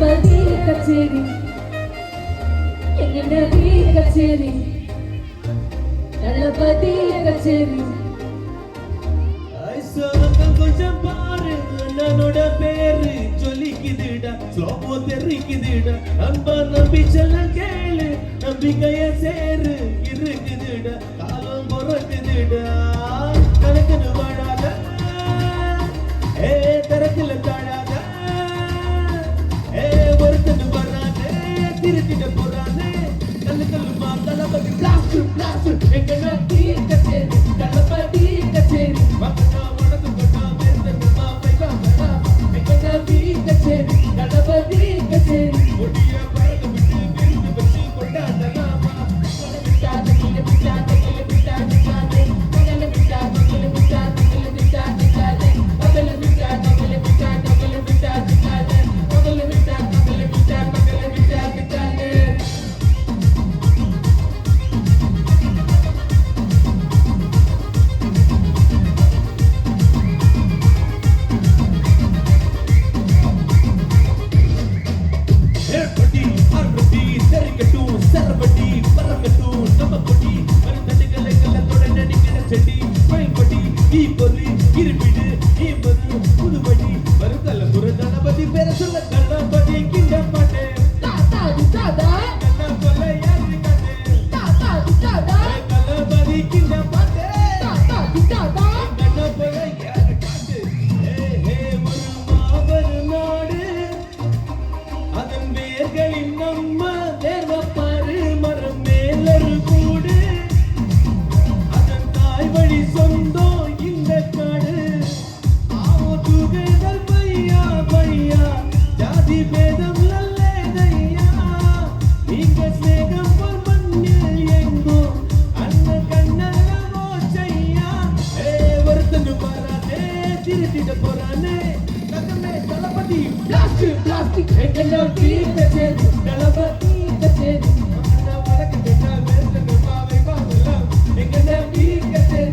தளபதி கச்சேரி எங்க நபி கச்சேரி தளபதி கச்சேரி கொஞ்சம் பாரு அண்ணனோட பேரு சொல்லிக்குதுடா ஸ்லோபோ தெரிக்குதுடா அன்பா நம்பி செல்ல கேளு நம்பிக்கைய சேரு இருக்குதுடா காலம் பொறக்குதுடா கணக்குன்னு வாழாத தரத்துல தாழாத ஒருத்தன்னு வராத திருத்திட போறானே கல்லு கல்லுமா தளபதி பிளாஸ்ட் பிளாஸ்ட் எங்க நம்பி கச்சேரி தளபதி கச்சேரி மக்கா வடக்கு கொண்டா மேற்கமா பைகா மரா எங்க நம்பி கச்சேரி தளபதி கச்சேரி ஒடிய பறந்து விட்டு விருந்து வச்சு கொண்டாடலாமா விட்டாத கிளி விட்டாத கிளி விட்டாத காதே மகன விட்டாத கிளி விட்டாத கிளி விட்டாத காதே மகன விட்டாத கிளி விட்டாத கிளி விட்டாத காதே மகன விட்டாத கிளி விட்டாத கிளி விட்டாத காதே ஏற்பட்டி அறுபட்டி தெரிக்கட்டும் சரபட்டி பறக்கட்டும் நம்ம கொட்டி மருந்தடிகளை கல்லத்தோட நடிக்கிற செடி பயன்படி ஈ பொறி இருப்பிடு ஈ மது புதுபடி வருதல முறை தளபதி பேர சொல்ல தளபதி கிண்ட மாட்டேன் தாத்தா தாத்தா கண்ணா கொல்ல யாரு காட்டே தாத்தா தாத்தா தளபதி கிண்ட மாட்டேன் தாத்தா தாத்தா கண்ணா கொல்ல யாரு காட்டு ஒரு மாபெரும் நாடு அதன் வேர்களின் நம்ம தேர்வப்பாரு மரம் மேலொரு கூடு அதன் தாய் வழி சொந்தம் இந்த காடு ஆவோ துகைதல் பையா பையா ஜாதி பேதம் நல்லதையா நீங்க ஸ்நேகம் போல் மண்ணில் எங்கோ அண்ணன் கண்ணல்ல மோச்சையா ஒருத்தனு வராதே திருத்திட போறானே நகமே தளபதி பிளாஸ்ட் பிளாஸ்டிக் எங்க நம்பி கச்சேரி தளபதி கச்சேரி மக்கா வடக்கு கொண்டா மேற்கமா பைகா மரா எங்க நம்பி கச்சேரி